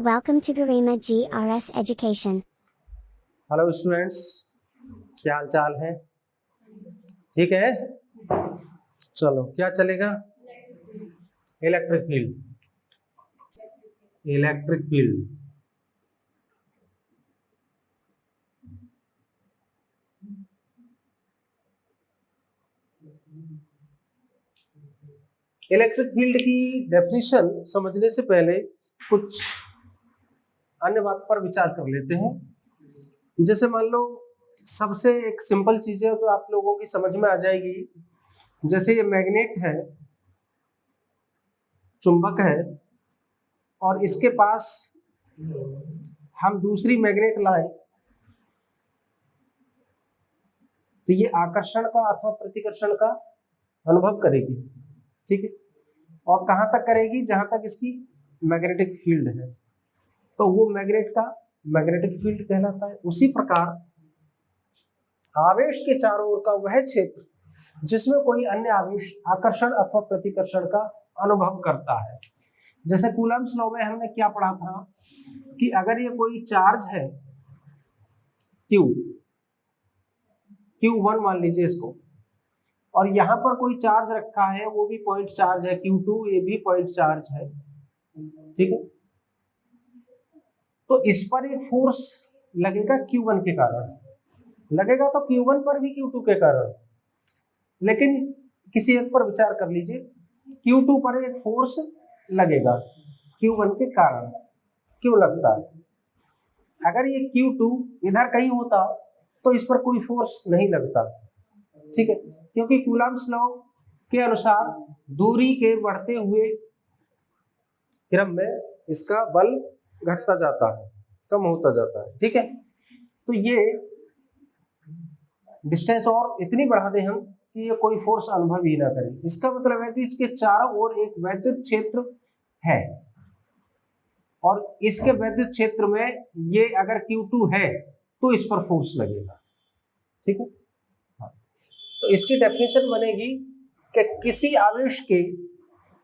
Welcome to Garima GRS Education. Hello students, क्या हाल चाल है? ठीक है। चलो, क्या चलेगा? Electric field. Electric field electric field की डेफिनेशन समझने से पहले कुछ अन्य बात पर विचार कर लेते हैं। जैसे मान लो, सबसे एक सिंपल चीज है तो आप लोगों की समझ में आ जाएगी। जैसे ये मैग्नेट है, चुंबक है, और इसके पास हम दूसरी मैग्नेट लाए तो ये आकर्षण का अथवा प्रतिकर्षण का अनुभव करेगी। ठीक है। और कहां तक करेगी? जहां तक इसकी मैग्नेटिक फील्ड है, तो वो मैग्नेट का मैग्नेटिक फील्ड कहलाता है। उसी प्रकार आवेश के चारों ओर का वह क्षेत्र जिसमें कोई अन्य आवेश आकर्षण अथवा प्रतिकर्षण का अनुभव करता है। जैसे कूलम्ब्स लॉ में हमने क्या पढ़ा था कि अगर ये कोई चार्ज है Q1 मान लीजिए इसको, और यहाँ पर कोई चार्ज रखा है, वो भी पॉइंट चार्ज है Q2, ये भी पॉइंट चार्ज है। ठीक है। तो इस पर एक फोर्स लगेगा Q1 के कारण, लगेगा तो Q1 पर भी Q2 के कारण। लेकिन किसी एक पर विचार कर लीजिए, Q2 पर एक फोर्स लगेगा Q1 के कारण। क्यों लगता है? अगर ये Q2 इधर कहीं होता तो इस पर कोई फोर्स नहीं लगता। ठीक है। क्योंकि कूलम्ब्स लॉ के अनुसार दूरी के बढ़ते हुए क्रम में इसका बल घटता जाता है, कम होता जाता है। ठीक है। तो ये डिस्टेंस और इतनी बढ़ा दें हम कि ये कोई फोर्स अनुभव ही ना करे। इसका मतलब है कि इसके चारों ओर एक वैद्युत क्षेत्र है, और इसके वैद्युत क्षेत्र में ये अगर Q2 है तो इस पर फोर्स लगेगा। ठीक है। तो इसकी डेफिनेशन बनेगी कि किसी आवेश के,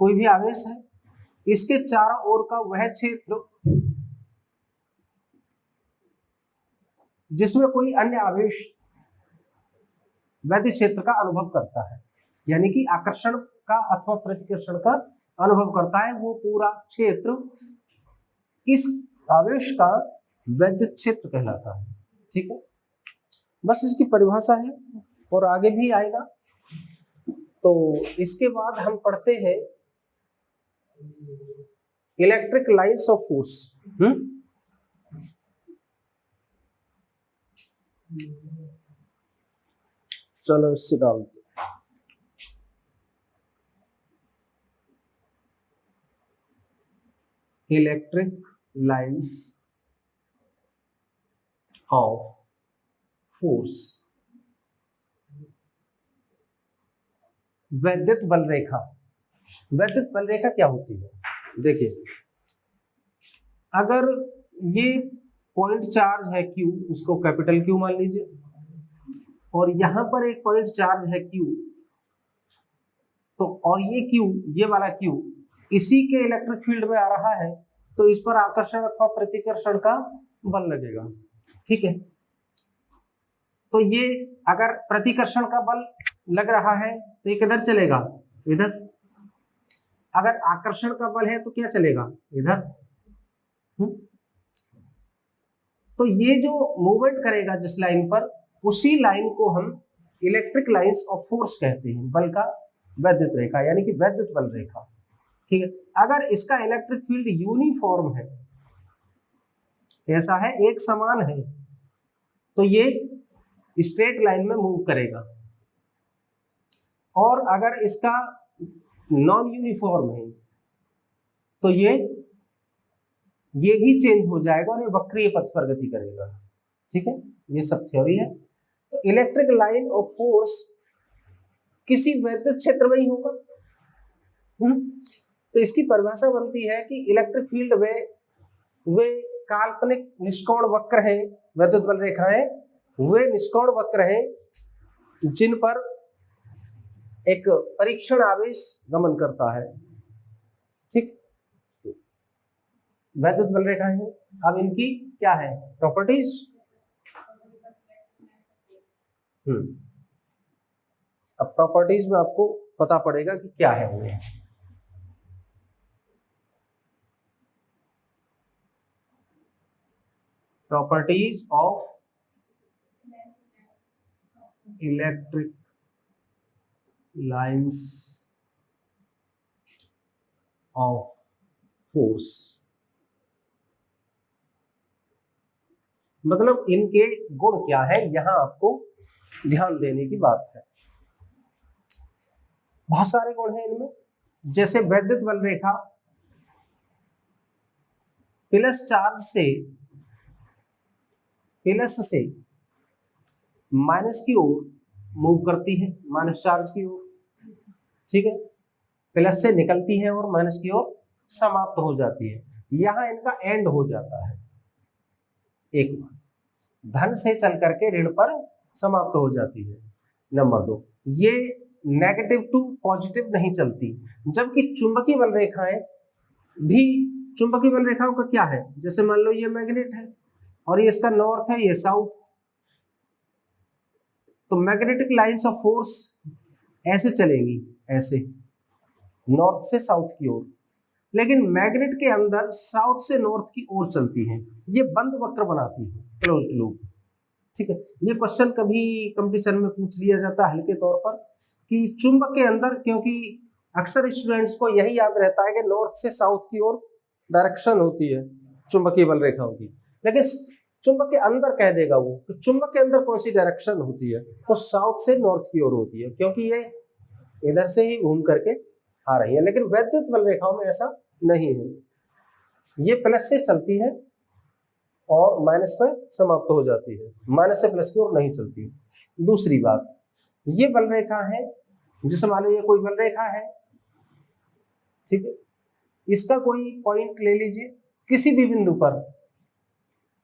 कोई भी आवेश है, इसके चारों ओर का वह क्षेत्र जिसमें कोई अन्य आवेश वैद्युत क्षेत्र का अनुभव करता है, यानी कि आकर्षण का अथवा प्रतिकर्षण का अनुभव करता है, वो पूरा क्षेत्र इस आवेश का वैद्युत क्षेत्र कहलाता है। ठीक है। बस इसकी परिभाषा है और आगे भी आएगा। तो इसके बाद हम पढ़ते हैं इलेक्ट्रिक लाइन्स ऑफ फोर्स। चलो इससे डालते इलेक्ट्रिक लाइन्स ऑफ फोर्स। वैद्युत बल रेखा। वैद्युत बल रेखा क्या होती है? देखिए, अगर ये पॉइंट चार्ज है Q, इसको कैपिटल Q मान लीजिए, और यहां पर एक पॉइंट चार्ज है Q, तो और ये Q, ये वाला Q इसी के इलेक्ट्रिक फील्ड में आ रहा है, तो इस पर आकर्षण अथवा प्रतिकर्षण का बल लगेगा। ठीक है। तो ये अगर प्रतिकर्षण का बल लग रहा है तो ये किधर चलेगा? इधर। अगर आकर्षण का बल है तो क्या चलेगा? इधर। तो ये जो मूवमेंट करेगा जिस लाइन पर, उसी लाइन को हम इलेक्ट्रिक लाइंस ऑफ फोर्स कहते हैं, बल का वैद्युत रेखा, यानी कि वैद्युत बल रेखा। ठीक है। अगर इसका इलेक्ट्रिक फील्ड यूनिफॉर्म है, ऐसा है, एक समान है, तो ये स्ट्रेट लाइन में मूव करेगा। और अगर इसका नॉन यूनिफॉर्म है तो ये भी चेंज हो जाएगा और ये वक्रीय पथ पर गति करेगा। ठीक है। ये सब थ्योरी है। तो इलेक्ट्रिक लाइन ऑफ फोर्स किसी वैद्युत क्षेत्र में ही होगा। तो इसकी परिभाषा बनती है कि इलेक्ट्रिक फील्ड में वे काल्पनिक निष्कोण वक्र हैं, वैद्युत बल रेखाएं वे निष्कोण वक्र हैं जिन पर एक परीक्षण आवेश गमन करता है। ठीक। वैद्युत बल रेखा है। अब इनकी क्या है प्रॉपर्टीज? अब प्रॉपर्टीज में आपको पता पड़ेगा कि क्या है वो। Properties of electric lines of force, मतलब इनके गुण क्या है, यहां आपको ध्यान देने की बात है। बहुत सारे गुण हैं इनमें, जैसे वैद्युत बल रेखा प्लस चार्ज से माइनस की ओर मूव करती है, माइनस चार्ज की ओर, ठीक है, प्लस से निकलती है और माइनस की ओर समाप्त हो जाती है, यहां इनका एंड हो जाता है। एक बात, धन से चल करके ऋण पर समाप्त हो जाती है। नंबर 2, ये नेगेटिव टू पॉजिटिव नहीं चलती, जबकि चुंबकीय बल रेखाएं भी, चुंबकीय बल रेखाओं का क्या है, जैसे मान लो ये मैग्नेट है और ये इसका नॉर्थ है, ये साउथ, तो मैग्नेटिक लाइंस ऑफ फोर्स ऐसे चलेंगी, ऐसे नॉर्थ से साउथ की ओर, लेकिन मैग्नेट के अंदर साउथ से नॉर्थ की ओर चलती है, ये बंद वक्र बनाती है, क्लोज्ड लूप। ठीक है, ये क्वेश्चन कभी कंपटीशन में पूछ लिया जाता है हल्के तौर पर कि चुंबक के अंदर, क्योंकि अक्सर स्टूडेंट्स को यही याद रहता है कि नॉर्थ से साउथ की ओर डायरेक्शन होती है चुंबकीय बल रेखाओं की, लेकिन चुंबक के अंदर कह देगा वो कि चुंबक के अंदर कौन सी डायरेक्शन होती है, तो साउथ से नॉर्थ की ओर होती है, क्योंकि ये इधर से ही घूम करके आ रही है। लेकिन वैद्युत बल रेखाओं में ऐसा नहीं है, ये प्लस से चलती है और माइनस पर समाप्त हो जाती है, माइनस से प्लस की ओर नहीं चलती। दूसरी बात, ये बल रेखा है, जैसे मान लो ये कोई बल रेखा है, ठीक है, इसका कोई पॉइंट ले लीजिए, किसी भी बिंदु पर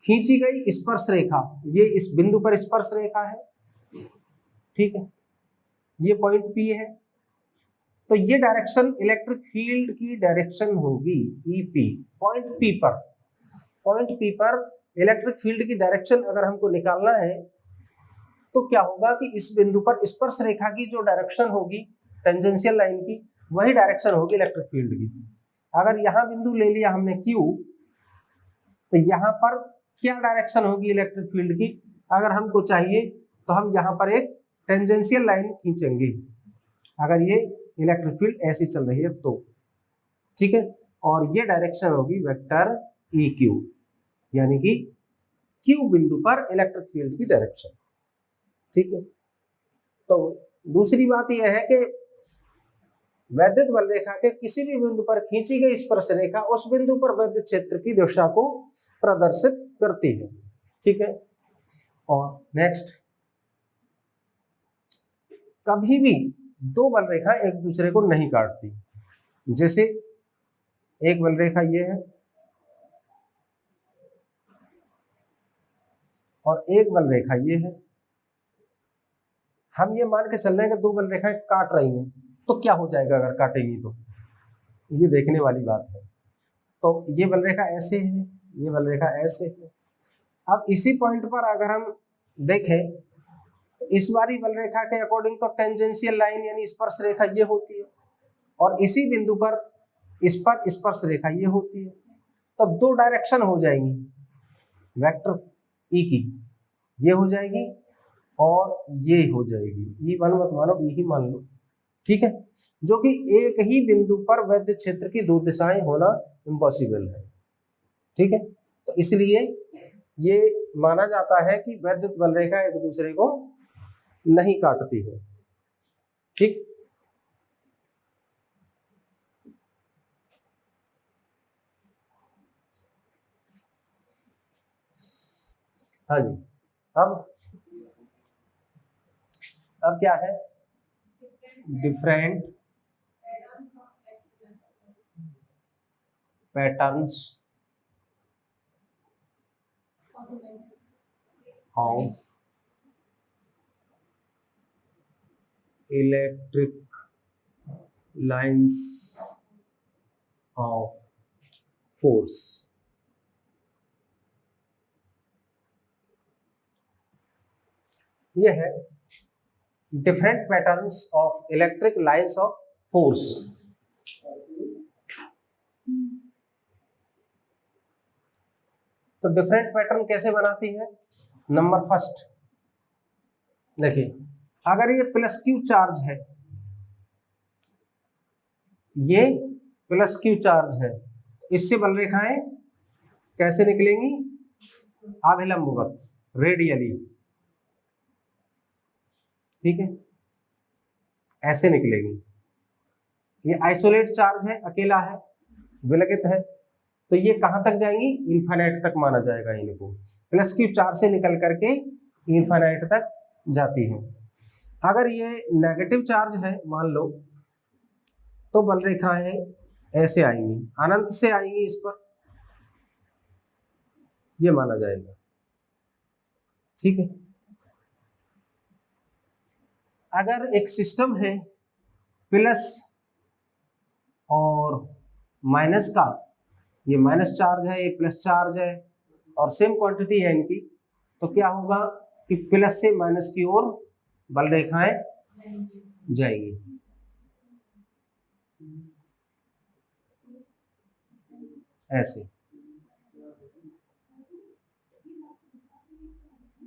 खींची गई स्पर्श रेखा, ये इस बिंदु पर स्पर्श रेखा है, ठीक है, ये पॉइंट P है, तो ये डायरेक्शन इलेक्ट्रिक फील्ड की डायरेक्शन होगी EP। पॉइंट P पर इलेक्ट्रिक फील्ड की डायरेक्शन अगर हमको निकालना है तो क्या होगा कि इस बिंदु पर स्पर्श रेखा की जो डायरेक्शन होगी टेंजेंशियल लाइन की, वही डायरेक्शन होगी इलेक्ट्रिक फील्ड की। अगर यहां बिंदु ले लिया हमने Q, तो यहां पर क्या डायरेक्शन होगी इलेक्ट्रिक फील्ड की, अगर हमको चाहिए तो हम यहां पर एक टेंजेंशियल लाइन खींचेंगे, अगर ये इलेक्ट्रिक फील्ड ऐसी चल रही है तो, ठीक है, और ये डायरेक्शन होगी वेक्टर EQ, यानी कि Q बिंदु पर इलेक्ट्रिक फील्ड की डायरेक्शन, ठीक है। तो दूसरी बात यह है कि वैद्युत बल रेखा के किसी भी बिंदु पर खींची गई स्पर्श रेखा उस बिंदु पर वैद्युत क्षेत्र की दिशा को प्रदर्शित करती है, ठीक है। और नेक्स्ट, कभी भी दो बल रेखा एक दूसरे को नहीं काटती, जैसे एक बल रेखा ये है और एक बल रेखा ये है, हम ये मान के चल रहे हैं कि दो बल रेखाएं काट रही हैं, तो क्या हो जाएगा अगर काटेंगी, तो ये देखने वाली बात है। तो ये बल रेखा ऐसे है, ये बल रेखा ऐसे है। अब इसी पॉइंट पर अगर हम देखें तो इस वाली बल रेखा के अकॉर्डिंग तो टेंजेंशियल लाइन यानी स्पर्श रेखा ये होती है, और इसी बिंदु पर इस पर स्पर्श रेखा ये होती है, तो दो डायरेक्शन हो जाएंगी वेक्टर E की, ये हो जाएगी और ये हो जाएगी, E1 मत मानो, E ही मान लो, ठीक है, जो कि एक ही बिंदु पर वैद्युत क्षेत्र की दो दिशाएं होना इम्पॉसिबल है, ठीक है। तो इसलिए ये माना जाता है कि वैद्युत बल रेखा एक दूसरे को नहीं काटती है, ठीक। हाँ जी, अब क्या है, different patterns of electric lines of force. ये है different patterns of electric lines of force. तो डिफरेंट पैटर्न कैसे बनाती है? नंबर फर्स्ट देखिए, अगर ये प्लस क्यू चार्ज है, ये प्लस क्यू चार्ज है, इससे बल रेखाएं कैसे निकलेंगी? अभिलंबवत, रेडियली, ठीक है, ऐसे निकलेगी। ये आइसोलेट चार्ज है, अकेला है, विलगित है, तो ये कहां तक जाएंगी? इन्फिनाइट तक माना जाएगा इनको। प्लस क्यू चार्ज से निकल करके इन्फिनाइट तक जाती है। अगर ये नेगेटिव चार्ज है मान लो, तो बल रेखाएं ऐसे आएंगी, अनंत से आएंगी इस पर, ये माना जाएगा, ठीक है। अगर एक सिस्टम है प्लस और माइनस का, ये माइनस चार्ज है, ये प्लस चार्ज है, और सेम क्वांटिटी है इनकी, तो क्या होगा कि प्लस से माइनस की ओर बल रेखाएं जाएंगी। ऐसे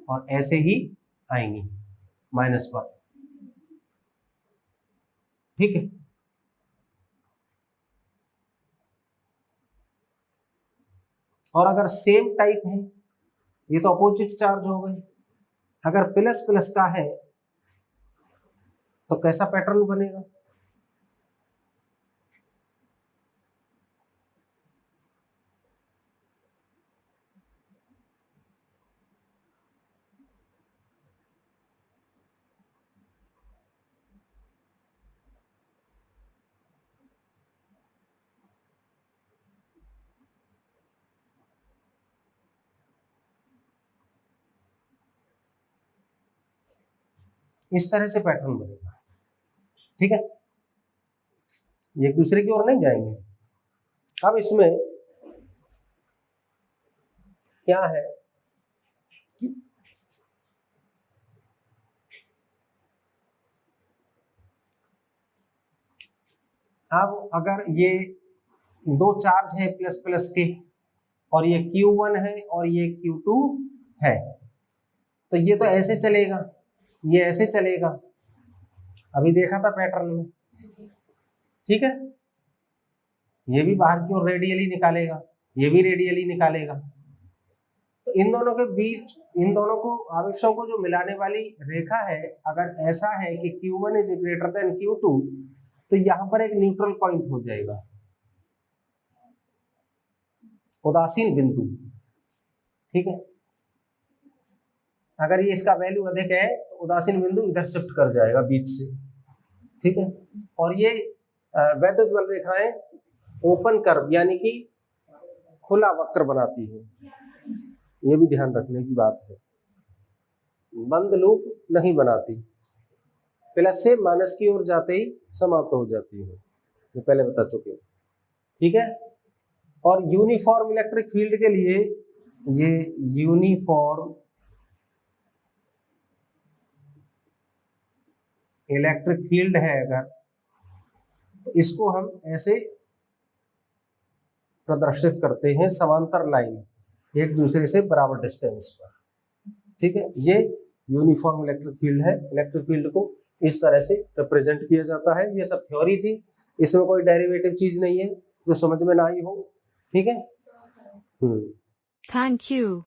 और ऐसे ही आएंगी माइनस पर, ठीक है। और अगर सेम टाइप है, ये तो अपोजिट चार्ज हो गए, अगर प्लस प्लस का है तो कैसा पैटर्न बनेगा? इस तरह से पैटर्न बनेगा, ठीक है। ये एक दूसरे की ओर नहीं जाएंगे। अब इसमें क्या है कि अब अगर ये दो चार्ज है प्लस प्लस के, और ये Q1 है और ये Q2 है, तो ये तो ऐसे चलेगा, ये ऐसे चलेगा, अभी देखा था पैटर्न में, ठीक है। ये भी बाहर की ओर रेडियली निकालेगा, ये भी रेडियली निकालेगा। तो इन दोनों के बीच, इन दोनों को आवेशों को जो मिलाने वाली रेखा है, अगर ऐसा है कि Q1 is greater than Q2, तो यहां पर एक न्यूट्रल पॉइंट हो जाएगा, उदासीन बिंदु, ठीक है। अगर ये इसका वैल्यू अधिक है तो उदासीन बिंदु इधर शिफ्ट कर जाएगा बीच से, ठीक है। और ये वैद्युत बल रेखाएं ओपन कर्व यानी कि खुला वक्र बनाती है, ये भी ध्यान रखने की बात है, बंद लूप नहीं बनाती, प्लस से माइनस की ओर जाते ही समाप्त हो जाती है, ये पहले बता चुके, ठीक है। और यूनिफॉर्म इलेक्ट्रिक फील्ड के लिए, ये यूनिफॉर्म इलेक्ट्रिक फील्ड है अगर, तो इसको हम ऐसे प्रदर्शित करते हैं, समांतर लाइन, एक दूसरे से बराबर डिस्टेंस पर, ठीक है। ये यूनिफॉर्म इलेक्ट्रिक फील्ड है। इलेक्ट्रिक फील्ड को इस तरह से रिप्रेजेंट किया जाता है। ये सब थ्योरी थी, इसमें कोई डेरिवेटिव चीज नहीं है जो समझ में ना आई हो, ठीक है। Thank you.